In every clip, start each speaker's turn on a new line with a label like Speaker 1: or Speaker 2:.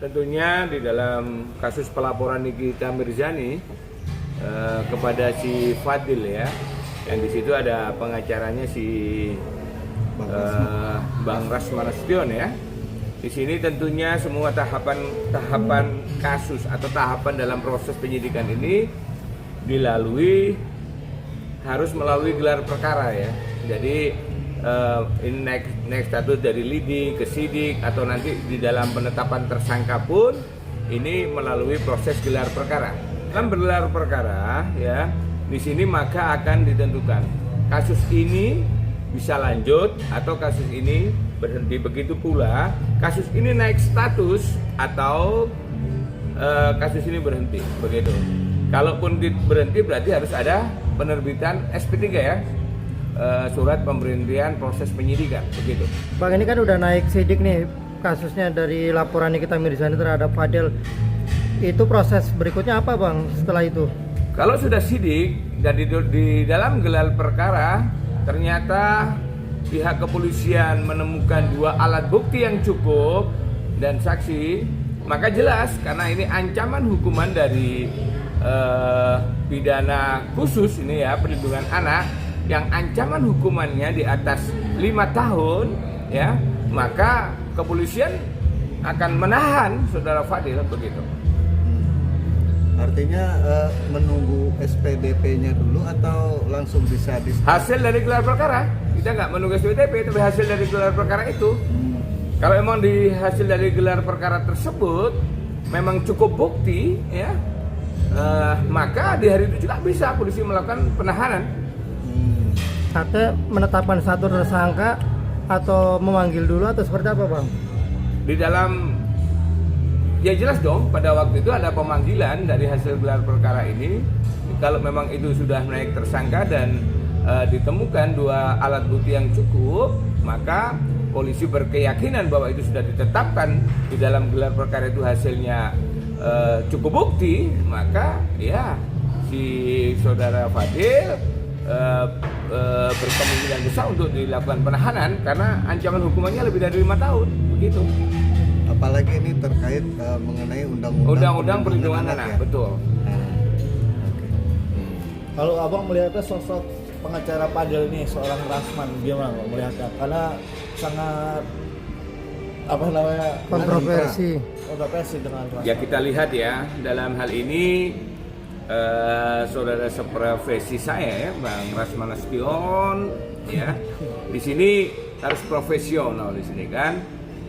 Speaker 1: tentunya di dalam kasus pelaporan Nikita Mirzani kepada si Fadil ya, yang di situ ada pengacaranya si Bang Rasman Nasution ya. Di sini tentunya semua tahapan kasus atau tahapan dalam proses penyidikan ini harus melalui gelar perkara ya. Jadi ini naik status dari lidik ke sidik atau nanti di dalam penetapan tersangka pun ini melalui proses gelar perkara. Dalam bergelar perkara ya, di sini maka akan ditentukan kasus ini bisa lanjut atau kasus ini berhenti. Begitu pula kasus ini naik status atau kasus ini berhenti, begitu. Kalaupun berhenti berarti harus ada penerbitan SP3 ya, surat pemberhentian proses penyidikan, begitu.
Speaker 2: Bang, ini kan udah naik sidik nih kasusnya dari laporan Nikita Mirzani terhadap Fadil. Itu proses berikutnya apa Bang setelah itu?
Speaker 1: Kalau sudah sidik dan di dalam gelar perkara ternyata pihak kepolisian menemukan 2 alat bukti yang cukup dan saksi, maka jelas karena ini ancaman hukuman dari pidana khusus ini ya, perlindungan anak yang ancaman hukumannya di atas 5 tahun ya, maka kepolisian akan menahan saudara Fadil, begitu.
Speaker 3: Artinya menunggu SPDP-nya dulu atau langsung bisa
Speaker 1: hasil dari gelar perkara. Kita nggak menunggu SPDP, tapi hasil dari gelar perkara itu. Kalau emang di hasil dari gelar perkara tersebut memang cukup bukti ya, maka di hari itu juga bisa polisi melakukan penahanan.
Speaker 2: Artinya menetapkan satu tersangka atau memanggil dulu atau seperti apa Bang?
Speaker 1: Di dalam ya jelas dong, pada waktu itu ada pemanggilan dari hasil gelar perkara ini. Kalau memang itu sudah naik tersangka dan ditemukan 2 alat bukti yang cukup, maka polisi berkeyakinan bahwa itu sudah ditetapkan di dalam gelar perkara itu hasilnya cukup bukti, maka ya si saudara Fadil berkemungkinan besar untuk dilakukan penahanan karena ancaman hukumannya lebih dari 5 tahun, begitu.
Speaker 3: Apalagi ini terkait mengenai
Speaker 1: undang-undang perlindungan anak,
Speaker 3: ya?
Speaker 1: betul.
Speaker 4: Kalau abang melihatnya sosok pengacara Fadil ini seorang Rasman, gimana melihatnya? Karena sangat
Speaker 2: kontroversi
Speaker 4: dengan Rasman.
Speaker 1: Ya kita lihat ya, dalam hal ini saudara seprofesi saya ya, Bang Rasman Nasution ya, di sini harus profesional di sini kan.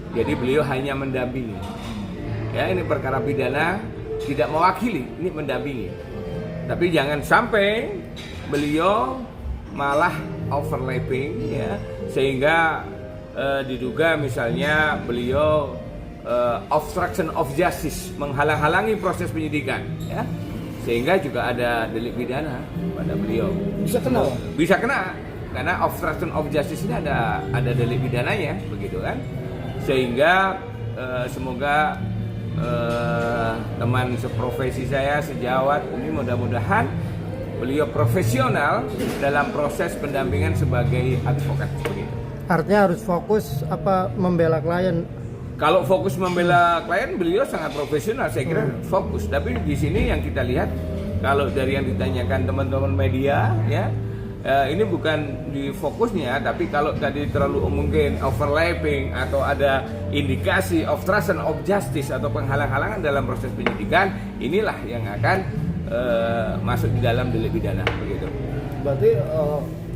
Speaker 1: Jadi beliau hanya mendampingi. Ya, ini perkara pidana tidak mewakili, ini mendampingi. Tapi jangan sampai beliau malah overlapping ya, sehingga diduga misalnya beliau obstruction of justice, menghalang-halangi proses penyidikan ya. Sehingga juga ada delik pidana pada beliau.
Speaker 4: Bisa kena?
Speaker 1: Bisa kena karena obstruction of justice ini ada delik pidananya, begitu kan? Sehingga semoga teman seprofesi saya sejawat ini mudah-mudahan beliau profesional dalam proses pendampingan sebagai advokat, begitu.
Speaker 2: Artinya harus fokus membela klien.
Speaker 1: Kalau fokus membela klien, beliau sangat profesional, saya kira fokus. Tapi di sini yang kita lihat, kalau dari yang ditanyakan teman-teman media, ya, ini bukan di fokusnya, tapi kalau tadi terlalu mungkin overlapping atau ada indikasi obstruction of justice atau penghalang-halangan dalam proses penyidikan, inilah yang akan masuk di dalam delik pidana, begitu.
Speaker 4: Berarti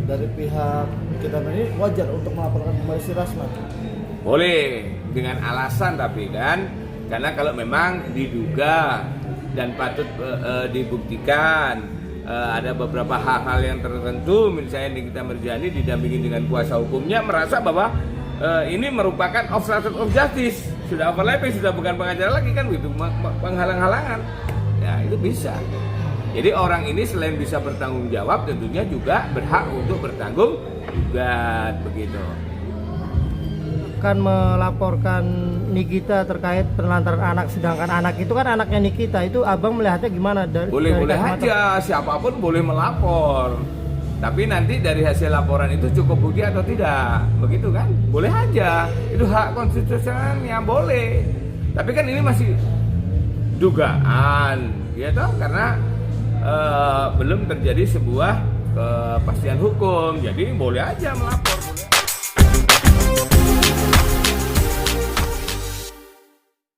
Speaker 4: dari pihak kita ini wajar untuk melaporkan kembali si Rasman?
Speaker 1: Boleh, dengan alasan tapi kan, karena kalau memang diduga dan patut dibuktikan ada beberapa hal-hal yang tertentu, misalnya Nikita Mirzani didampingi dengan kuasa hukumnya merasa bahwa ini merupakan obstruction of justice, sudah overlapping, sudah bukan pengacara lagi kan, begitu, penghalang-halangan, ya itu bisa. Jadi orang ini selain bisa bertanggung jawab, tentunya juga berhak untuk bertanggung jawab, begitu.
Speaker 2: Kan melaporkan Nikita terkait penelantaran anak, sedangkan anak itu kan anaknya Nikita. Itu abang melihatnya gimana?
Speaker 1: Boleh aja, siapapun boleh melapor. Tapi nanti dari hasil laporan itu cukup bukti atau tidak, begitu kan? Boleh aja, itu hak konstitusionalnya, boleh. Tapi kan ini masih dugaan, gitu, karena belum terjadi sebuah kepastian hukum. Jadi boleh aja melapor. Boleh.